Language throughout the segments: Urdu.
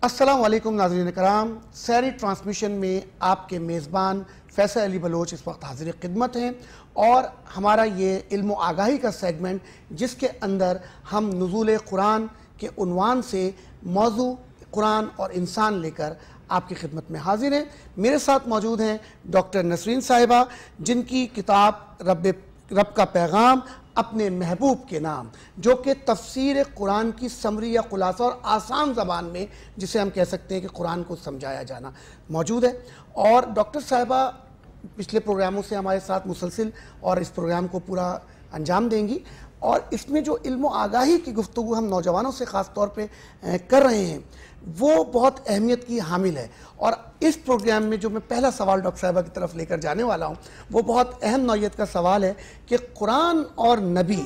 السلام علیکم ناظرین کرام، سحری ٹرانسمیشن میں آپ کے میزبان فیصل علی بلوچ اس وقت حاضر خدمت ہیں، اور ہمارا یہ علم و آگاہی کا سیگمنٹ جس کے اندر ہم نزول قرآن کے عنوان سے موضوع قرآن اور انسان لے کر آپ کی خدمت میں حاضر ہیں۔ میرے ساتھ موجود ہیں ڈاکٹر نسرین صاحبہ، جن کی کتاب رب کا پیغام اپنے محبوب کے نام، جو کہ تفسیر قرآن کی سمری یا خلاصہ اور آسان زبان میں جسے ہم کہہ سکتے ہیں کہ قرآن کو سمجھایا جانا موجود ہے۔ اور ڈاکٹر صاحبہ پچھلے پروگراموں سے ہمارے ساتھ مسلسل اور اس پروگرام کو پورا انجام دیں گی، اور اس میں جو علم و آگاہی کی گفتگو ہم نوجوانوں سے خاص طور پہ کر رہے ہیں وہ بہت اہمیت کی حامل ہے۔ اور اس پروگرام میں جو میں پہلا سوال ڈاکٹر صاحبہ کی طرف لے کر جانے والا ہوں وہ بہت اہم نوعیت کا سوال ہے کہ قرآن اور نبی،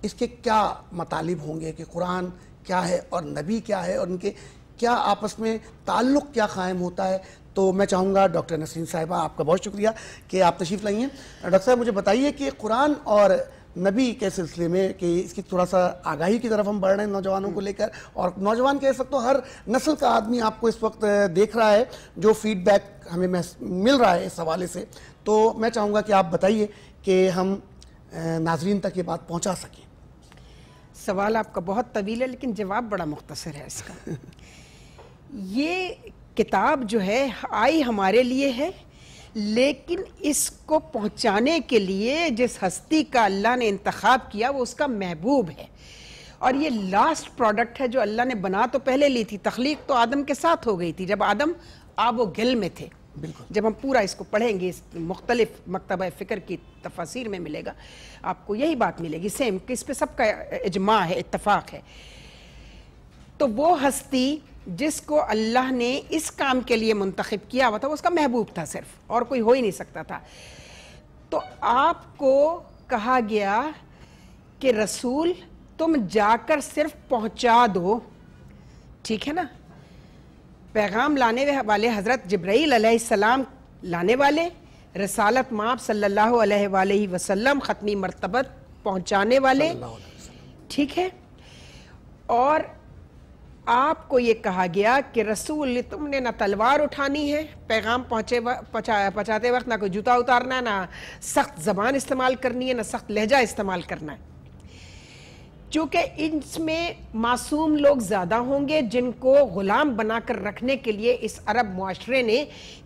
اس کے کیا مطالب ہوں گے، کہ قرآن کیا ہے اور نبی کیا ہے، اور ان کے کیا آپس میں تعلق کیا قائم ہوتا ہے۔ تو میں چاہوں گا ڈاکٹر نسرین صاحبہ، آپ کا بہت شکریہ کہ آپ تشریف لائی ہیں۔ ڈاکٹر صاحب مجھے بتائیے کہ قرآن اور نبی کے سلسلے میں، کہ اس کی تھوڑا سا آگاہی کی طرف ہم بڑھ رہے ہیں نوجوانوں کو لے کر، اور نوجوان کہہ سکتے ہو ہر نسل کا آدمی آپ کو اس وقت دیکھ رہا ہے، جو فیڈ بیک ہمیں مل رہا ہے اس حوالے سے، تو میں چاہوں گا کہ آپ بتائیے کہ ہم ناظرین تک یہ بات پہنچا سکیں۔ سوال آپ کا بہت طویل ہے لیکن جواب بڑا مختصر ہے اس کا۔ یہ کتاب جو ہے آئی ہمارے لیے ہے، لیکن اس کو پہنچانے کے لیے جس ہستی کا اللہ نے انتخاب کیا وہ اس کا محبوب ہے، اور یہ لاسٹ پروڈکٹ ہے جو اللہ نے بنا تو پہلے لی تھی۔ تخلیق تو آدم کے ساتھ ہو گئی تھی جب آدم آب و گل میں تھے۔ جب ہم پورا اس کو پڑھیں گے، اس مختلف مکتبہ فکر کی تفاسیر میں ملے گا، آپ کو یہی بات ملے گی سیم، کہ اس پہ سب کا اجماع ہے، اتفاق ہے۔ تو وہ ہستی جس کو اللہ نے اس کام کے لیے منتخب کیا ہوا تھا وہ اس کا محبوب تھا صرف، اور کوئی ہو ہی نہیں سکتا تھا۔ تو آپ کو کہا گیا کہ رسول تم جا کر صرف پہنچا دو، ٹھیک ہے نا؟ پیغام لانے والے حضرت جبرائیل علیہ السلام لانے والے، رسالت مآب صلی اللہ علیہ وآلہ وسلم ختمی مرتبت پہنچانے والے، ٹھیک ہے؟ اور آپ کو یہ کہا گیا کہ رسول تم نے نہ تلوار اٹھانی ہے پیغام پہنچاتے وقت، نہ کوئی جوتا اتارنا ہے، نہ سخت زبان استعمال کرنی ہے، نہ سخت لہجہ استعمال کرنا ہے، چونکہ اس میں معصوم لوگ زیادہ ہوں گے جن کو غلام بنا کر رکھنے کے لیے اس عرب معاشرے نے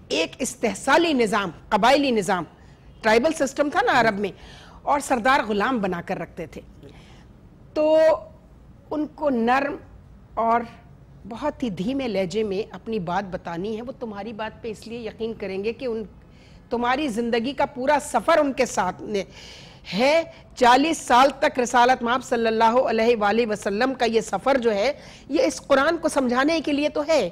ایک استحصالی نظام، قبائلی نظام، ٹرائبل سسٹم تھا نا عرب میں، اور سردار غلام بنا کر رکھتے تھے۔ تو ان کو نرم اور بہت ہی دھیمے لہجے میں اپنی بات بتانی ہے۔ وہ تمہاری بات پہ اس لیے یقین کریں گے کہ تمہاری زندگی کا پورا سفر ان کے ساتھ ہے۔ 40 سال تک رسالت مآب صلی اللہ علیہ وآلہ وسلم کا یہ سفر جو ہے، یہ اس قرآن کو سمجھانے کے لیے تو ہے۔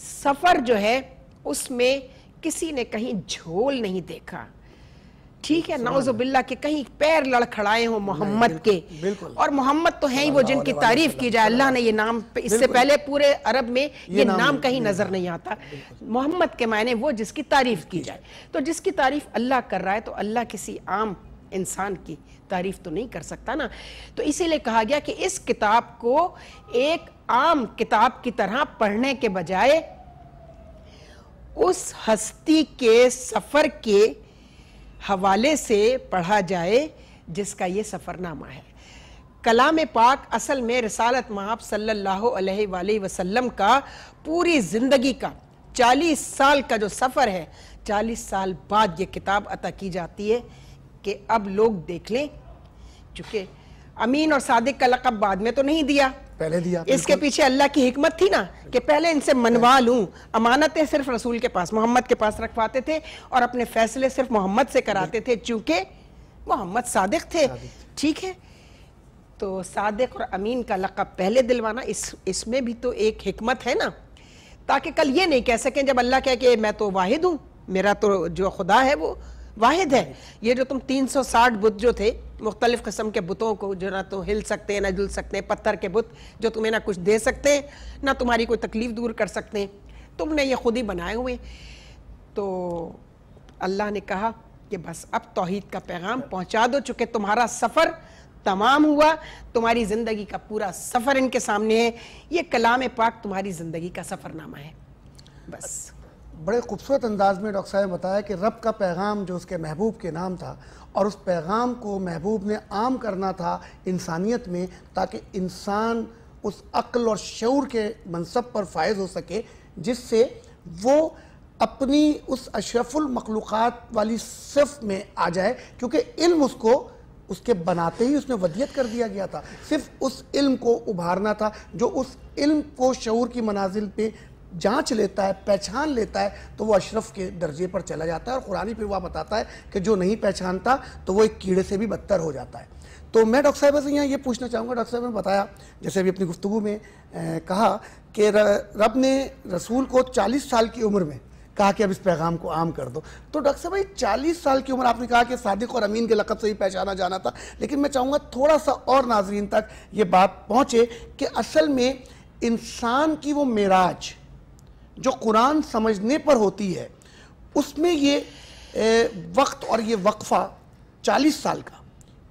سفر جو ہے اس میں کسی نے کہیں جھول نہیں دیکھا، ٹھیک ہے؟ نعوذ باللہ کہ کہیں پیر لڑکھڑائے ہوں محمد کے، اور محمد تو ہیں ہی وہ جن کی تعریف کی جائے۔ اللہ نے یہ نام، اس سے پہلے پورے عرب میں یہ نام کہیں نظر نہیں آتا۔ محمد کے معنی وہ جس کی تعریف کی جائے، تو جس کی تعریف اللہ کر رہا ہے تو اللہ کسی عام انسان کی تعریف تو نہیں کر سکتا نا۔ تو اسی لیے کہا گیا کہ اس کتاب کو ایک عام کتاب کی طرح پڑھنے کے بجائے اس ہستی کے سفر کے حوالے سے پڑھا جائے جس کا یہ سفر نامہ ہے۔ کلام پاک اصل میں رسالت مآب صلی اللہ علیہ وآلہ وسلم کا پوری زندگی کا 40 سال کا جو سفر ہے، 40 سال بعد یہ کتاب عطا کی جاتی ہے کہ اب لوگ دیکھ لیں، چونکہ امین اور صادق کا لقب بعد میں تو نہیں دیا، پہلے دیا۔ اس کے پیچھے اللہ کی حکمت تھی نا کہ پہلے ان سے منوا لوں۔ امانتیں صرف رسول کے پاس، محمد کے پاس رکھواتے تھے، اور اپنے فیصلے صرف محمد سے کراتے تھے، چونکہ محمد صادق تھے، ٹھیک ہے؟ تو صادق اور امین کا لقب پہلے دلوانا، اس میں بھی تو ایک حکمت ہے نا، تاکہ کل یہ نہیں کہہ سکیں جب اللہ کہے کہ میں تو واحد ہوں، میرا تو جو خدا ہے وہ واحد ہے۔ یہ جو تم 360 بت جو تھے، مختلف قسم کے بتوں کو جو نہ تو ہل سکتے نہ جل سکتے، پتھر کے بت جو تمہیں نہ کچھ دے سکتے نہ تمہاری کوئی تکلیف دور کر سکتے، تم نے یہ خود ہی بنائے ہوئے۔ تو اللہ نے کہا کہ بس اب توحید کا پیغام پہنچا دو، چونکہ تمہارا سفر تمام ہوا، تمہاری زندگی کا پورا سفر ان کے سامنے ہے، یہ کلام پاک تمہاری زندگی کا سفر نامہ ہے. بس بڑے خوبصورت انداز میں ڈاکٹر صاحب نے بتایا کہ رب کا پیغام جو اس کے محبوب کے نام تھا، اور اس پیغام کو محبوب نے عام کرنا تھا انسانیت میں، تاکہ انسان اس عقل اور شعور کے منصب پر فائز ہو سکے جس سے وہ اپنی اس اشرف المخلوقات والی صف میں آ جائے. کیونکہ علم اس کو اس کے بناتے ہی اس میں ودیت کر دیا گیا تھا، صرف اس علم کو ابھارنا تھا. جو اس علم کو شعور کی منازل پہ جانچ لیتا ہے، پہچان لیتا ہے، تو وہ اشرف کے درجے پر چلا جاتا ہے. اور قرآن پھر وہ بتاتا ہے کہ جو نہیں پہچانتا تو وہ ایک کیڑے سے بھی بدتر ہو جاتا ہے. تو میں ڈاکٹر صاحب سے یہاں یہ پوچھنا چاہوں گا، ڈاکٹر صاحب نے بتایا جیسے ابھی اپنی گفتگو میں کہا کہ رب نے رسول کو 40 سال کی عمر میں کہا کہ اب اس پیغام کو عام کر دو. تو ڈاکٹر صاحب 40 سال کی عمر آپ نے کہا کہ صادق اور امین کے لقب سے ہی پہچانا جانا تھا، لیکن میں چاہوں گا تھوڑا سا اور ناظرین تک یہ بات پہنچے کہ اصل میں انسان کی وہ معراج جو قرآن سمجھنے پر ہوتی ہے، اس میں یہ وقت اور یہ وقفہ 40 سال کا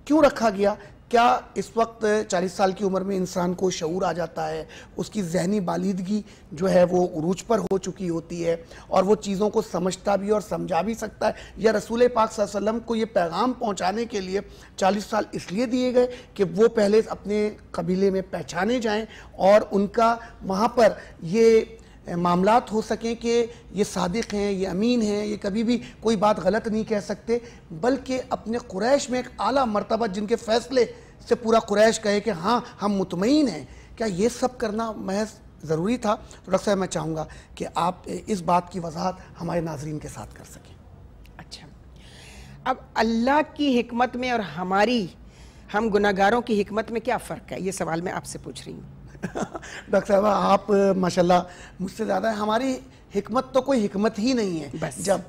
کیوں رکھا گیا؟ کیا اس وقت 40 سال کی عمر میں انسان کو شعور آ جاتا ہے، اس کی ذہنی بالیدگی جو ہے وہ عروج پر ہو چکی ہوتی ہے اور وہ چیزوں کو سمجھتا بھی اور سمجھا بھی سکتا ہے، یا رسول پاک صلی اللہ علیہ وسلم کو یہ پیغام پہنچانے کے لیے 40 سال اس لیے دیے گئے کہ وہ پہلے اپنے قبیلے میں پہچانے جائیں اور ان کا وہاں پر یہ معاملات ہو سکیں کہ یہ صادق ہیں، یہ امین ہیں، یہ کبھی بھی کوئی بات غلط نہیں کہہ سکتے، بلکہ اپنے قریش میں ایک اعلیٰ مرتبہ جن کے فیصلے سے پورا قریش کہے کہ ہاں ہم مطمئن ہیں؟ کیا یہ سب کرنا محض ضروری تھا؟ تو ڈاکٹر صاحب میں چاہوں گا کہ آپ اس بات کی وضاحت ہمارے ناظرین کے ساتھ کر سکیں. اچھا، اب اللہ کی حکمت میں اور ہم گناہگاروں کی حکمت میں کیا فرق ہے؟ یہ سوال میں آپ سے پوچھ رہی ہوں. ڈاکٹر صاحبہ آپ ماشاءاللہ مجھ سے زیادہ ہیں. ہماری حکمت تو کوئی حکمت ہی نہیں ہے. بس جب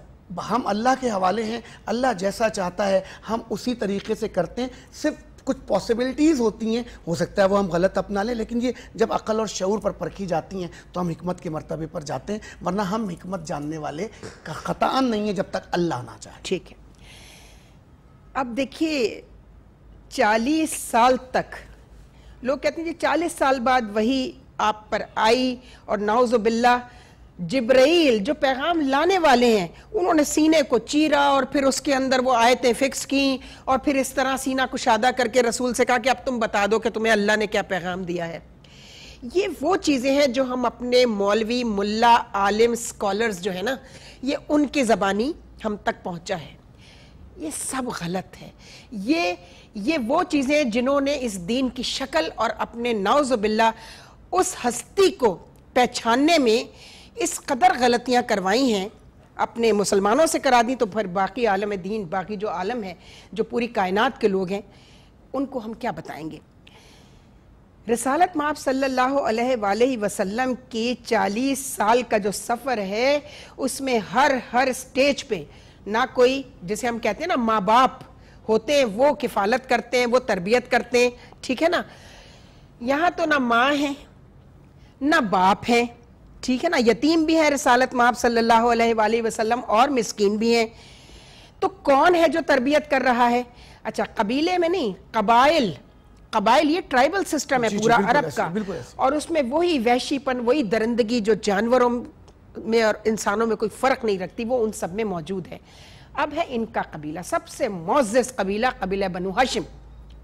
ہم اللہ کے حوالے ہیں، اللہ جیسا چاہتا ہے ہم اسی طریقے سے کرتے ہیں. صرف کچھ پاسبلٹیز ہوتی ہیں، ہو سکتا ہے وہ ہم غلط اپنا لیں، لیکن یہ جب عقل اور شعور پر پرکھی جاتی ہیں تو ہم حکمت کے مرتبے پر جاتے ہیں، ورنہ ہم حکمت جاننے والے کا قطعاً نہیں ہے جب تک اللہ نہ چاہے. ٹھیک ہے. اب دیکھیے 40 سال تک لوگ کہتے ہیں 40 سال بعد وہی آپ پر آئی، اور نعوذ باللہ جبرائیل جو پیغام لانے والے ہیں انہوں نے سینے کو چیرا اور پھر اس کے اندر وہ آیتیں فکس کیں اور پھر اس طرح سینہ کشادہ کر کے رسول سے کہا کہ اب تم بتا دو کہ تمہیں اللہ نے کیا پیغام دیا ہے. یہ وہ چیزیں ہیں جو ہم اپنے مولوی، ملا، عالم، سکولرز جو ہے نا، یہ ان کی زبانی ہم تک پہنچا ہے. یہ سب غلط ہے. یہ وہ چیزیں جنہوں نے اس دین کی شکل اور اپنے نعوذ باللہ اس ہستی کو پہچاننے میں اس قدر غلطیاں کروائی ہیں، اپنے مسلمانوں سے کرا دیں، تو پھر باقی عالم دین، باقی جو عالم ہے، جو پوری کائنات کے لوگ ہیں، ان کو ہم کیا بتائیں گے؟ رسالت مآب صلی اللہ علیہ وآلہ وسلم کی 40 سال کا جو سفر ہے، اس میں ہر سٹیج پہ نہ کوئی، جسے ہم کہتے ہیں نا ماں باپ ہوتے ہیں، وہ کفالت کرتے ہیں، وہ تربیت کرتے ہیں، ٹھیک ہے نا. یہاں تو نہ ماں ہے نہ باپ ہے، ٹھیک ہے نا. یتیم بھی ہے رسالت مآب صلی اللہ علیہ وآلہ وسلم، اور مسکین بھی ہیں. تو کون ہے جو تربیت کر رہا ہے؟ اچھا، قبیلے میں نہیں، قبائل یہ ٹرائبل سسٹم ہے پورا عرب کا، اور اس میں وہی وحشی پن، وہی درندگی جو جانوروں میں اور انسانوں میں کوئی فرق نہیں رکھتی، وہ ان سب میں موجود ہے. اب ہے ان کا قبیلہ، سب سے معزز قبیلہ، قبیلہ بنو ہاشم.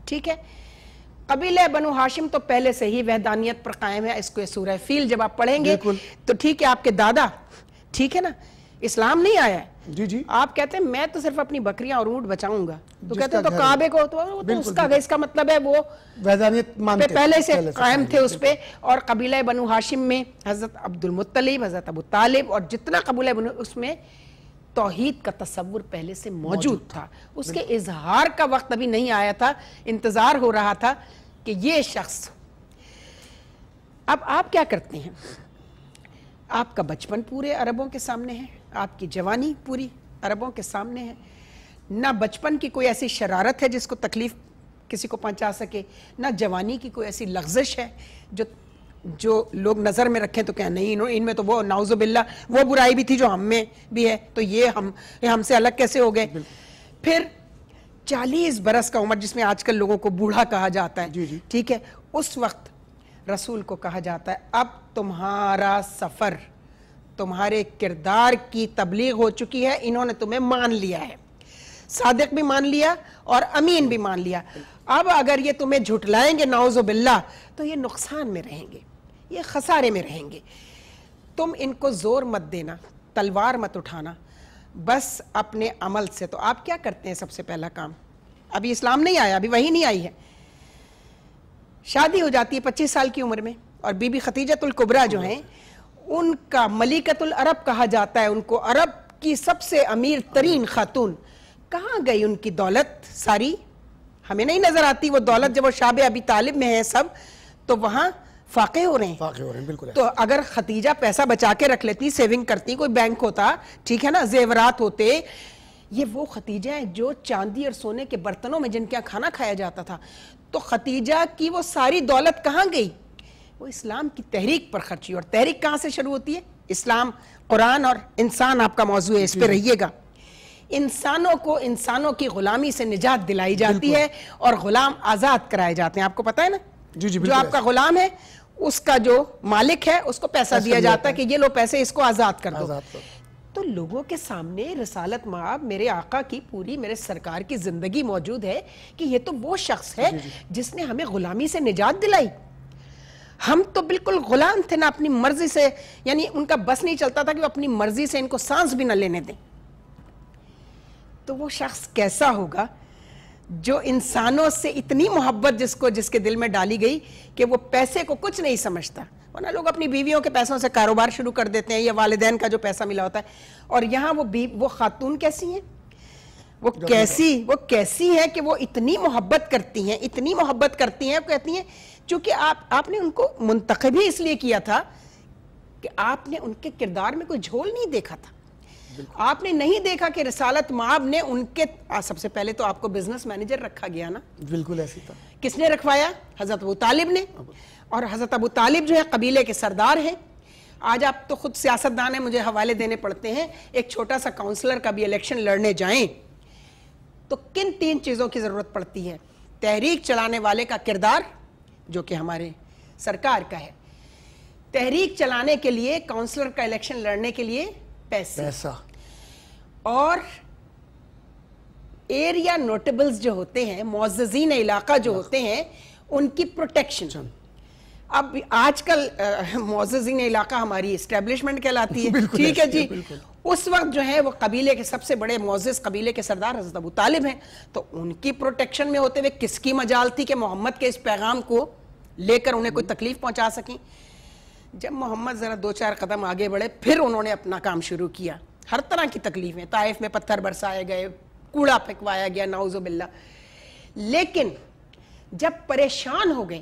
ٹھیک ہے، قبیلہ بنو ہاشم تو پہلے سے ہی وحدانیت پر قائم ہے. اس کو سورہ فیل جب آپ پڑھیں گے تو ٹھیک ہے، آپ کے دادا، ٹھیک ہے نا، اسلام نہیں آیا ہے. جی آپ کہتے ہیں میں تو صرف اپنی بکریاں اور اونٹ بچاؤں گا، تو کہتے ہیں تو کعبے کو، تو اس کا مطلب ہے وہ پہلے سے قائم تھے اس پہ. اور قبیلہ بنو ہاشم میں حضرت عبد المطلب، حضرت ابو طالب اور جتنا قبیلہ بنو، اس میں توحید کا تصور پہلے سے موجود تھا. اس کے اظہار کا وقت ابھی نہیں آیا تھا، انتظار ہو رہا تھا کہ یہ شخص. اب آپ کیا کرتے ہیں؟ آپ کا بچپن پورے عربوں کے سامنے ہے، آپ کی جوانی پوری عربوں کے سامنے ہے. نہ بچپن کی کوئی ایسی شرارت ہے جس کو تکلیف کسی کو پہنچا سکے، نہ جوانی کی کوئی ایسی لغزش ہے جو لوگ نظر میں رکھیں تو کہ نہیں ان میں تو وہ نعوذ باللہ وہ برائی بھی تھی جو ہم میں بھی ہے، تو یہ ہم سے الگ کیسے ہو گئے. پھر 40 برس کا عمر، جس میں آج کل لوگوں کو بوڑھا کہا جاتا ہے، ٹھیک ہے، اس وقت رسول کو کہا جاتا ہے اب تمہارا سفر، تمہارے کردار کی تبلیغ ہو چکی ہے، انہوں نے تمہیں مان لیا ہے، صادق بھی مان لیا اور امین بھی مان لیا، اب اگر یہ تمہیں جھٹلائیں گے نعوذ باللہ تو یہ نقصان میں رہیں گے، یہ خسارے میں رہیں گے، تم ان کو زور مت دینا، تلوار مت اٹھانا، بس اپنے عمل سے۔ تو آپ کیا کرتے ہیں؟ سب سے پہلا کام، ابھی اسلام نہیں آیا، ابھی وحی نہیں آئی ہے، شادی ہو جاتی ہے 25 سال کی عمر میں، اور بی بی خدیجۃ الکبریٰ جو ہیں ان کا ملکۃ العرب کہا جاتا ہے، ان کو عرب کی سب سے امیر ترین خاتون، کہاں گئی ان کی دولت ساری؟ ہمیں نہیں نظر آتی وہ دولت، جب وہ شاب ابی طالب میں ہیں سب تو وہاں فاقے ہو رہے ہیں، بالکل۔ تو اگر خدیجہ پیسہ بچا کے رکھ لیتی، سیونگ کرتی، کوئی بینک ہوتا، ٹھیک ہے نا، زیورات ہوتے، یہ وہ خدیجہ ہیں جو چاندی اور سونے کے برتنوں میں جن کے کھانا کھایا جاتا تھا، تو خدیجہ کی وہ ساری دولت کہاں گئی؟ وہ اسلام کی تحریک پر خرچی، اور تحریک کہاں سے شروع ہوتی ہے؟ اسلام، قرآن اور انسان آپ کا موضوع ہے، اس پہ رہیے گا۔ انسانوں کو انسانوں کی غلامی سے نجات دلائی جاتی ہے اور غلام آزاد کرائے جاتے ہیں، آپ کو پتہ ہے نا، جو آپ کا غلام ہے اس کا جو مالک ہے اس کو پیسہ دیا جاتا ہے کہ یہ لو پیسے، اس کو آزاد کر دو۔ تو لوگوں کے سامنے رسالت مآب میرے آقا کی پوری، میرے سرکار کی زندگی موجود ہے کہ یہ تو وہ شخص ہے جس نے ہمیں غلامی سے نجات دلائی، ہم تو بالکل غلام تھے نا، اپنی مرضی سے، یعنی ان کا بس نہیں چلتا تھا کہ وہ اپنی مرضی سے ان کو سانس بھی نہ لینے دیں۔ تو وہ شخص کیسا ہوگا جو انسانوں سے اتنی محبت جس کے دل میں ڈالی گئی کہ وہ پیسے کو کچھ نہیں سمجھتا، ورنہ لوگ اپنی بیویوں کے پیسوں سے کاروبار شروع کر دیتے ہیں یا والدین کا جو پیسہ ملا ہوتا ہے، اور یہاں وہ خاتون کیسی ہیں، وہ کیسی ہے کہ وہ اتنی محبت کرتی ہیں، اتنی محبت کرتی ہیں، کہتی ہیں چونکہ آپ نے ان کو منتخب ہی اس لیے کیا تھا کہ آپ نے ان کے کردار میں کوئی جھول نہیں دیکھا تھا، آپ نے نہیں دیکھا کہ رسالت مآب نے ان کے، سب سے پہلے تو آپ کو بزنس مینیجر رکھا گیا نا، بالکل ایسی تھا، کس نے رکھوایا؟ حضرت ابو طالب نے، اور حضرت ابو طالب جو ہے قبیلے کے سردار ہیں۔ آج آپ تو خود سیاستدان ہیں، مجھے حوالے دینے پڑتے ہیں، ایک چھوٹا سا کاؤنسلر کا بھی الیکشن لڑنے جائیں تو کن 3 چیزوں کی ضرورت پڑتی ہے؟ تحریک چلانے والے کا کردار جو کہ ہمارے سرکار کا ہے، تحریک چلانے کے لیے، کاؤنسلر کا الیکشن لڑنے کے لیے پیسہ، اور ایریا نوٹیبلز جو ہوتے ہیں، معززین علاقہ جو ہوتے ہیں، ان کی پروٹیکشن۔ اب آج کل معززین علاقہ ہماری اسٹیبلشمنٹ کہلاتی ہے، ٹھیک ہے جی، اس وقت جو ہے وہ قبیلے کے سب سے بڑے معزز قبیلے کے سردار حضرت ابو طالب ہیں، تو ان کی پروٹیکشن میں ہوتے ہوئے کس کی مجال تھی کہ محمد کے اس پیغام کو لے کر انہیں کوئی تکلیف پہنچا سکیں؟ جب محمد ذرا 2-4 قدم آگے بڑھے پھر انہوں نے اپنا کام شروع کیا، ہر طرح کی تکلیفیں، طائف میں پتھر برسائے گئے، کوڑا پھینکوایا گیا، نعوذ باللہ، لیکن جب پریشان ہو گئے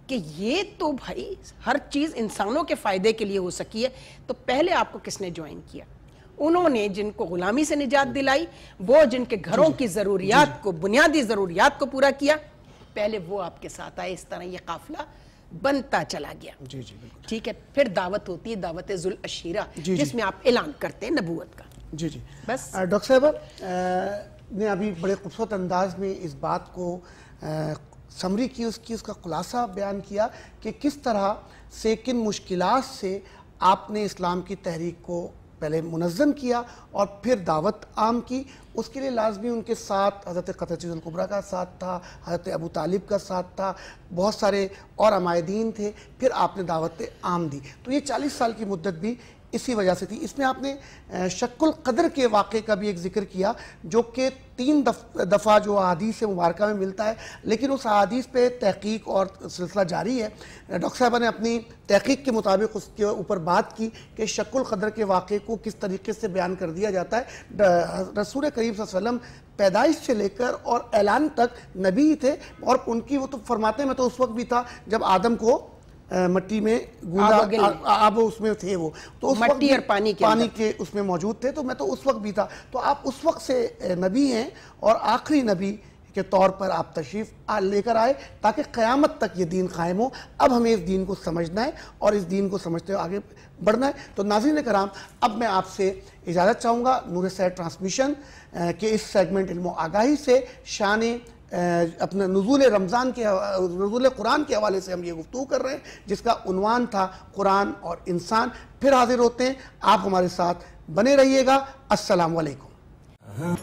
کہ یہ تو بھائی ہر چیز انسانوں کے فائدے کے لیے ہو سکی ہے، تو پہلے آپ کو کس نے جوائن کیا؟ انہوں نے جن کو غلامی سے نجات دلائی، وہ جن کے گھروں کی ضروریات کو، بنیادی ضروریات کو پورا کیا، پہلے وہ آپ کے ساتھ آئے، اس طرح یہ قافلہ بنتا چلا گیا، ٹھیک ہے، پھر دعوت ہوتی ہے، دعوت ذو العشیرہ، جس میں آپ اعلان کرتے ہیں نبوت کا۔ بس ڈاکٹر صاحب نے ابھی بڑے خوبصورت انداز میں اس بات کو سمری کی، اس کا خلاصہ بیان کیا کہ کس طرح سے کن مشکلات سے آپ نے اسلام کی تحریک کو پہلے منظم کیا اور پھر دعوت عام کی۔ اس کے لیے لازمی ان کے ساتھ حضرت خدیجہ الکبریٰ کا ساتھ تھا، حضرت ابو طالب کا ساتھ تھا، بہت سارے اور عمائدین تھے، پھر آپ نے دعوت عام دی۔ تو یہ 40 سال کی مدت بھی اسی وجہ سے تھی۔ اس میں آپ نے شق القدر کے واقعے کا بھی ایک ذکر کیا، جو کہ 3 دفعہ جو احادیث مبارکہ میں ملتا ہے، لیکن اس احادیث پہ تحقیق اور سلسلہ جاری ہے۔ ڈاکٹر صاحبہ نے اپنی تحقیق کے مطابق اس کے اوپر بات کی کہ شق القدر کے واقعے کو کس طریقے سے بیان کر دیا جاتا ہے۔ رسول کریم صلی اللہ علیہ وسلم پیدائش سے لے کر اور اعلان تک نبی تھے، اور ان کی وہ تو فرماتے ہیں میں تو اس وقت بھی تھا جب آدم کو مٹی میں گوندا، آب اس میں تھے، وہ تو اس مٹی اور پانی کے اس میں موجود تھے، تو میں تو اس وقت بھی تھا۔ تو آپ اس وقت سے نبی ہیں اور آخری نبی کے طور پر آپ تشریف لے کر آئے تاکہ قیامت تک یہ دین قائم ہو۔ اب ہمیں اس دین کو سمجھنا ہے اور اس دین کو سمجھتے ہوئے آگے بڑھنا ہے۔ تو ناظرین کرام، اب میں آپ سے اجازت چاہوں گا نور سیٹ ٹرانسمیشن کے اس سیگمنٹ علم و آگاہی سے شان اپنے نزول رمضان کے نزول قرآن کے حوالے سے ہم یہ گفتگو کر رہے ہیں جس کا عنوان تھا قرآن اور انسان۔ پھر حاضر ہوتے ہیں، آپ ہمارے ساتھ بنے رہیے گا۔ السلام علیکم۔